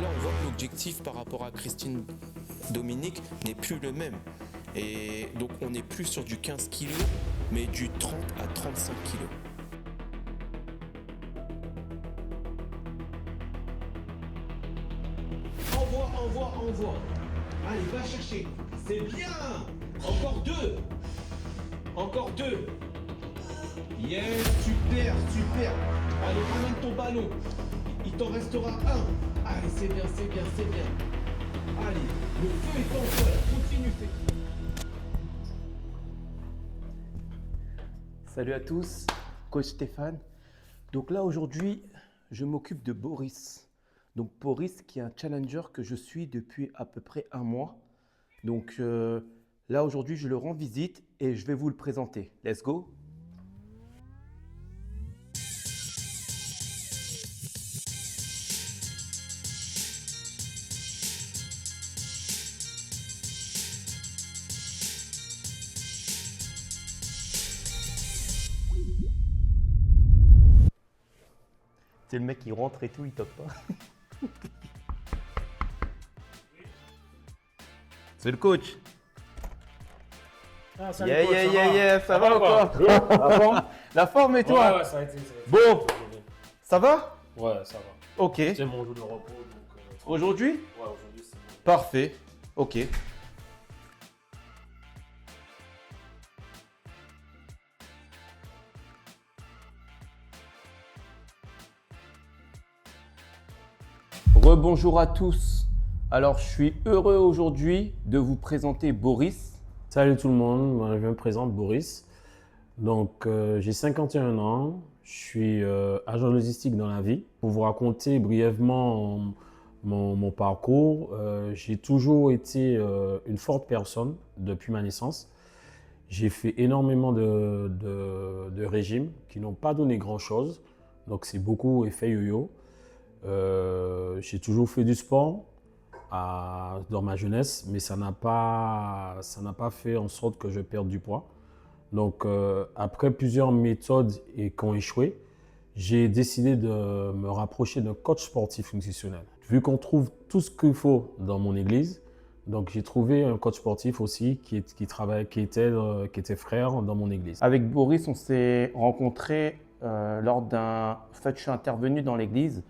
là, on voit que l'objectif par rapport à Christine Dominique n'est plus le même. Et donc, on n'est plus sur du 15 kg, mais du 30 à 35 kg. Envoie. Allez, va chercher. C'est bien. Encore deux. Yes, super. Allez, ramène ton ballon. Il t'en restera un. Allez, c'est bien. Allez, le feu est en feu. Continue, fais. Salut à tous, coach Stéphane. Donc là, aujourd'hui, je m'occupe de Boris. Donc Boris qui est un challenger que je suis depuis à peu près un mois. Donc là aujourd'hui je le rends visite et je vais vous le présenter. Let's go. C'est le mec qui rentre et tout, il top pas. C'est le coach. Ah, salut, Yeah, coach, ça va ou quoi? La forme et toi? Ouais, ça a été. Bon. Ça va? Ouais, ça va. Ok. C'est mon jour de repos. Donc, Aujourd'hui? ouais, aujourd'hui, c'est bon. Parfait. Ok. Rebonjour à tous. Alors, je suis heureux aujourd'hui de vous présenter Boris. Salut tout le monde, moi, je me présente Boris. Donc, j'ai 51 ans. Je suis agent logistique dans la vie. Pour vous raconter brièvement mon parcours, j'ai toujours été une forte personne depuis ma naissance. J'ai fait énormément de régimes qui n'ont pas donné grand-chose. Donc, c'est beaucoup effet yo-yo. J'ai toujours fait du sport dans ma jeunesse, mais ça n'a pas fait en sorte que je perde du poids. Donc, après plusieurs méthodes qui ont échoué, j'ai décidé de me rapprocher d'un coach sportif nutritionnel. Vu qu'on trouve tout ce qu'il faut dans mon église, donc j'ai trouvé un coach sportif aussi qui était frère dans mon église. Avec Boris, on s'est rencontrés lors d'un fait, je suis intervenu dans l'église.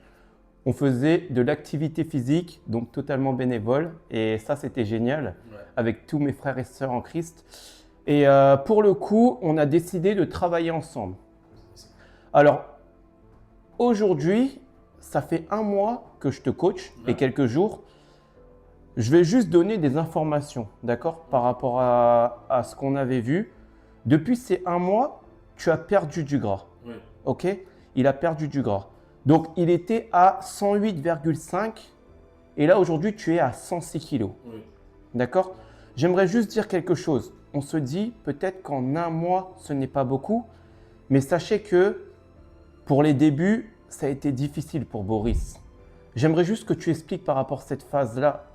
On faisait de l'activité physique, donc totalement bénévole. Et ça, c'était génial, avec tous mes frères et sœurs en Christ. Et pour le coup, on a décidé de travailler ensemble. Alors, aujourd'hui, ça fait un mois que je te coach et quelques jours. Je vais juste donner des informations, d'accord, par rapport à ce qu'on avait vu. Depuis ces un mois, tu as perdu du gras. Oui. Ok? Il a perdu du gras. Donc, il était à 108,5 et là, aujourd'hui, tu es à 106 kg. Oui. D'accord? J'aimerais juste dire quelque chose. On se dit peut-être qu'en un mois, ce n'est pas beaucoup, mais sachez que pour les débuts, ça a été difficile pour Boris. J'aimerais juste que tu expliques par rapport à cette phase-là,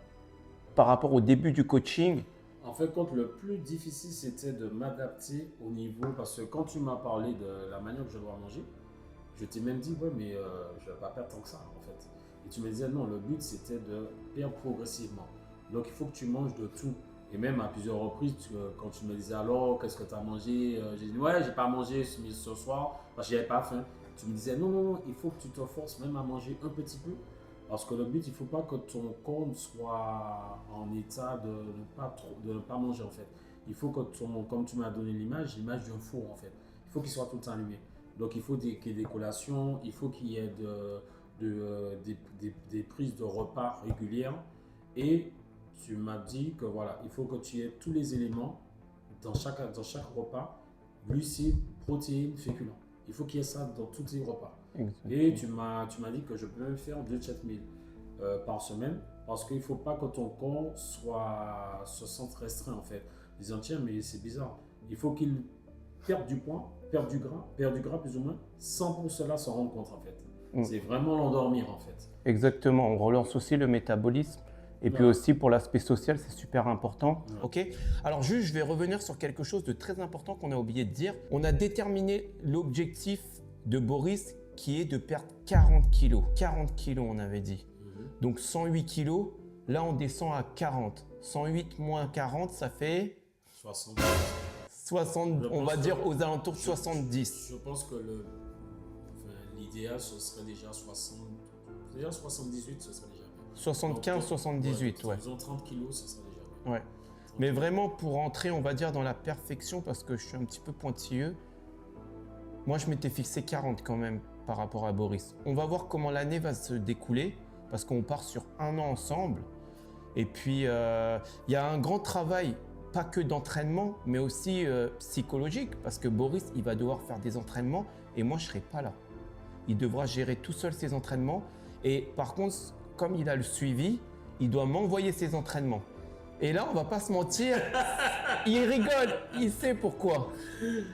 par rapport au début du coaching. En fait, quand le plus difficile, c'était de m'adapter au niveau, parce que quand tu m'as parlé de la manière que je dois manger, je t'ai même dit, ouais, mais je ne vais pas perdre tant que ça, en fait. Et tu me disais, non, le but, c'était de perdre progressivement. Donc, il faut que tu manges de tout. Et même à plusieurs reprises, quand tu me disais, alors, qu'est-ce que tu as mangé? J'ai dit, ouais, j'ai pas mangé ce soir parce que j'avais pas faim. Tu me disais, non, il faut que tu te forces même à manger un petit peu. Parce que le but, il ne faut pas que ton corps soit en état de ne pas manger, en fait. Il faut que comme tu m'as donné l'image d'un four, en fait. Il faut qu'il soit tout le temps allumé. Donc, il faut qu'il y ait des collations, il faut qu'il y ait des prises de repas régulières. Et tu m'as dit que voilà, il faut que tu aies tous les éléments dans chaque repas, glucides, protéines, féculents. Il faut qu'il y ait ça dans tous les repas. Exactement. Et tu m'as dit que je peux même faire 2 cheat-meals par semaine parce qu'il ne faut pas que ton corps se sente restreint en fait. Disant tiens, mais c'est bizarre. Il faut qu'il perde du poids, perd du gras plus ou moins, sans pour cela s'en rendre compte en fait. C'est vraiment l'endormir en fait. Exactement, on relance aussi le métabolisme. Et puis aussi pour l'aspect social, c'est super important. Ok. Alors juste, je vais revenir sur quelque chose de très important qu'on a oublié de dire. On a déterminé l'objectif de Boris qui est de perdre 40 kilos. 40 kilos, on avait dit. Donc 108 kg, là on descend à 40. 108 moins 40, ça fait 60. 60, on va dire aux alentours de 70. Je pense que l'idéal, ce serait déjà 60. Déjà 78, ce serait déjà bien. 75, 78, ouais. Disons 30 kilos, ce serait déjà bien. Ouais. Mais vraiment pour entrer, on va dire, dans la perfection, parce que je suis un petit peu pointilleux, moi je m'étais fixé 40 quand même par rapport à Boris. On va voir comment l'année va se découler, parce qu'on part sur un an ensemble. Et puis, il y a un grand travail, pas que d'entraînement, mais aussi psychologique, parce que Boris, il va devoir faire des entraînements, et moi je ne serai pas là. Il devra gérer tout seul ses entraînements. Et par contre, comme il a le suivi, il doit m'envoyer ses entraînements. Et là, on va pas se mentir, il rigole, il sait pourquoi.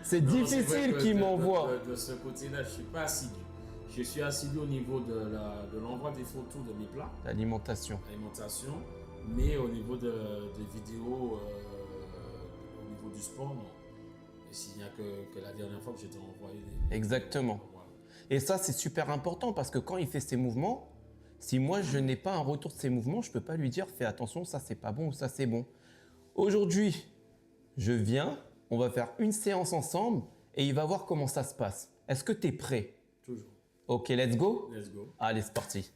C'est difficile qu'il m'envoie. De ce côté-là, je ne suis pas assidu. Je suis assidu au niveau de l'envoi des photos de mes plats. L'alimentation. Mais au niveau des vidéos, au niveau du sport, non. Et s'il n'y a que la dernière fois que j'étais envoyé des... Exactement. Voilà. Et ça, c'est super important parce que quand il fait ses mouvements, si moi je n'ai pas un retour de ses mouvements, je ne peux pas lui dire fais attention, ça c'est pas bon ou ça c'est bon. Aujourd'hui, je viens, on va faire une séance ensemble et il va voir comment ça se passe. Est-ce que tu es prêt? Toujours. Ok, let's go? Let's go. Allez, c'est parti.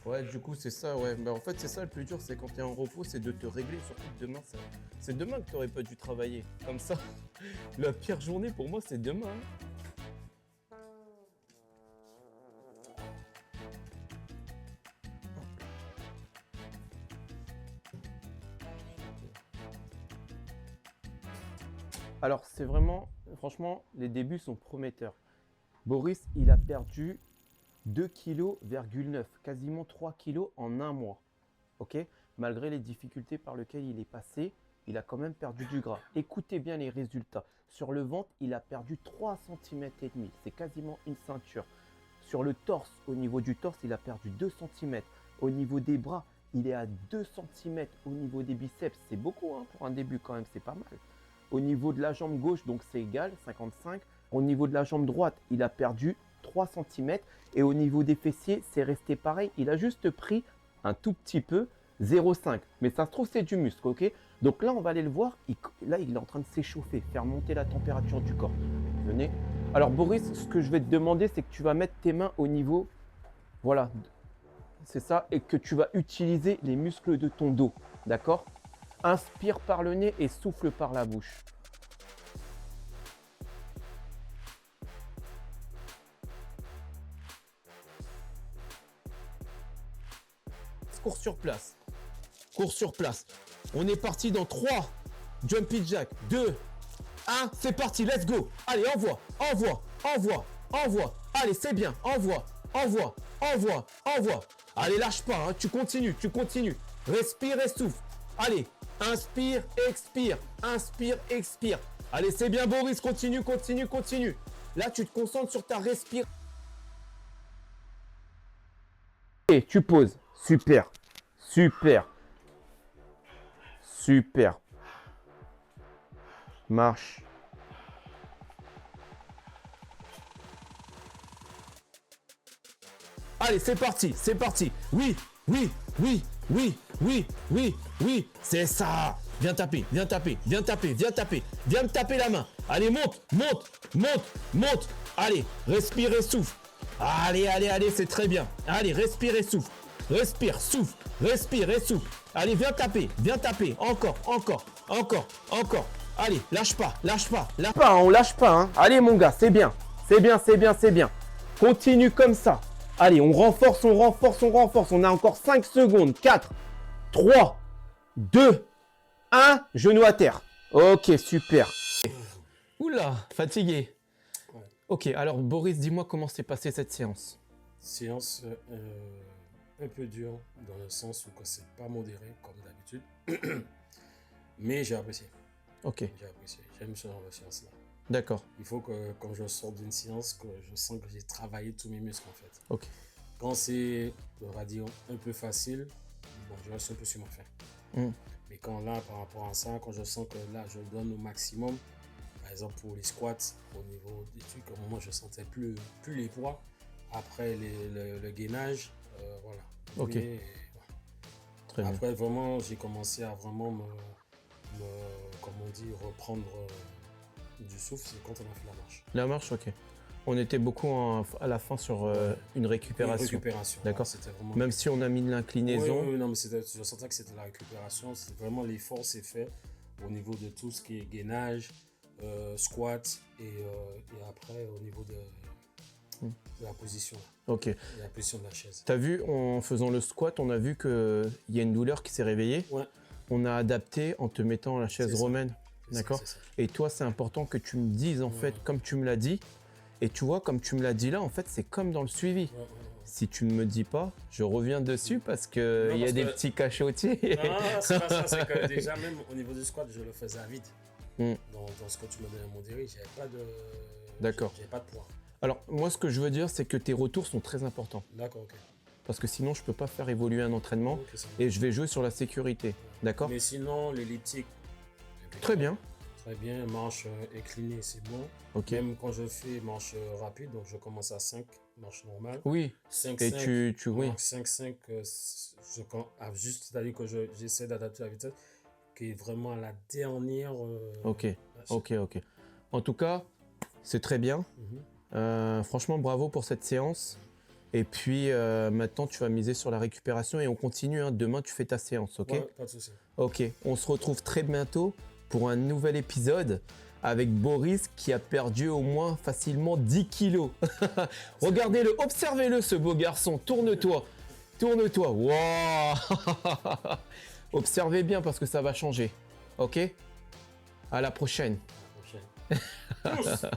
Ouais, du coup, c'est ça, ouais. Bah, en fait, c'est ça le plus dur, c'est quand tu es en repos, c'est de te régler. Surtout que demain, c'est demain que tu n'aurais pas dû travailler. Comme ça, la pire journée pour moi, c'est demain. Alors, c'est vraiment, franchement, les débuts sont prometteurs. Boris, il a perdu 2,9 kg, quasiment 3 kg en un mois. Ok? Malgré les difficultés par lesquelles il est passé, il a quand même perdu du gras. Écoutez bien les résultats. Sur le ventre, il a perdu 3,5 cm. C'est quasiment une ceinture. Sur le torse, au niveau du torse, il a perdu 2 cm. Au niveau des bras, il est à 2 cm. Au niveau des biceps, c'est beaucoup hein, pour un début quand même, c'est pas mal. Au niveau de la jambe gauche, donc c'est égal, 55. Au niveau de la jambe droite, il a perdu 3 cm. Et au niveau des fessiers, c'est resté pareil. Il a juste pris un tout petit peu, 0,5. Mais ça se trouve, c'est du muscle, ok? Donc là, on va aller le voir. Là, il est en train de s'échauffer, faire monter la température du corps. Venez. Alors, Boris, ce que je vais te demander, c'est que tu vas mettre tes mains au niveau, voilà, c'est ça, et que tu vas utiliser les muscles de ton dos, d'accord? Inspire par le nez et souffle par la bouche. Cours sur place. Cours sur place. On est parti dans 3. Jumpy jack. 2. 1. C'est parti. Let's go. Allez, envoie. Envoie. Envoie. Envoie. Allez, c'est bien. Envoie. Envoie. Envoie. Envoie. Allez, lâche pas. Hein. Tu continues. Tu continues. Respire et souffle. Allez. Inspire, expire. Inspire, expire. Allez, c'est bien, Boris. Continue, continue, continue. Là, tu te concentres sur ta respiration. Et tu poses. Super. Super. Super. Marche. Allez, c'est parti, c'est parti. Oui, oui, oui, oui, oui, oui, oui. C'est ça. Viens taper, viens taper, viens taper, viens taper. Viens me taper la main. Allez, monte, monte, monte, monte. Allez, respire et souffle. Allez, allez, allez, c'est très bien. Allez, respire et souffle. Respire, souffle, respire et souffle. Allez, viens taper, encore, encore, encore, encore. Allez, lâche pas, lâche pas, lâche pas, on lâche pas. Hein. Allez mon gars, c'est bien, c'est bien, c'est bien, c'est bien. Continue comme ça. Allez, on renforce, on renforce, on renforce. On a encore 5 secondes. 4, 3, 2, 1. Genou à terre. Ok, super. Oula, fatigué. Ouais. Ok, alors Boris, dis-moi comment s'est passée cette séance. Séance un peu dure dans le sens où c'est pas modéré comme d'habitude. Mais j'ai apprécié. Ok. J'ai apprécié. J'aime ce genre de séance-là. D'accord. Il faut que quand je sors d'une séance, que je sens que j'ai travaillé tous mes muscles en fait. Ok. Quand c'est, on va dire, un peu facile, bon, je reste un peu sur ma faim. Mm. Mais quand là, par rapport à ça, quand je sens que là, je donne au maximum, par exemple pour les squats, au niveau des trucs, au moment où je sentais plus les poids, après le gainage, voilà. Ok. Et, Très bien. après, vraiment, j'ai commencé à vraiment comme on dit, reprendre du souffle, c'est quand on a fait la marche. La marche, ok. On était beaucoup à la fin sur une récupération. D'accord. Voilà, c'était vraiment... Même si on a mis de l'inclinaison. Oui, non, mais je sentais que c'était la récupération. C'était vraiment l'effort s'est fait au niveau de tout ce qui est gainage, squat et après au niveau de la position. Ok. La position de la chaise. T'as vu, en faisant le squat, on a vu qu'il y a une douleur qui s'est réveillée. Ouais. On a adapté en te mettant la chaise romaine. D'accord. Et toi, c'est important que tu me dises, en fait, comme tu me l'as dit. Et tu vois, comme tu me l'as dit là, en fait, c'est comme dans le suivi. Si tu ne me dis pas, je reviens dessus parce qu'il y a des petits cachotiers. Non, c'est pas ça. C'est que déjà, même au niveau du squat, je le faisais à vide. Dans ce que tu me donnais à mon dirige, j'avais pas de... D'accord. J'avais pas de poids. Alors, moi, ce que je veux dire, c'est que tes retours sont très importants. D'accord, ok. Parce que sinon, je peux pas faire évoluer un entraînement et je vais jouer sur la sécurité. D'accord. Mais sinon, l'elliptique... Très bien. Très bien, marche inclinée, c'est bon. Ok. Même quand je fais marche rapide, donc je commence à 5, marche normale. Oui. 5, et 5, oui. 5, 5, juste, c'est-à-dire que j'essaie d'adapter la vitesse, qui est vraiment à la dernière... Ok. En tout cas, c'est très bien. Franchement, bravo pour cette séance. Et puis, maintenant, tu vas miser sur la récupération et on continue. Hein. Demain, tu fais ta séance, ok? Ouais, pas de souci. Ok, on se retrouve très bientôt pour un nouvel épisode avec Boris qui a perdu au moins facilement 10 kilos. Regardez-le, observez-le ce beau garçon. Tourne-toi. Wow. Observez bien parce que ça va changer. Ok? À la prochaine. À la prochaine.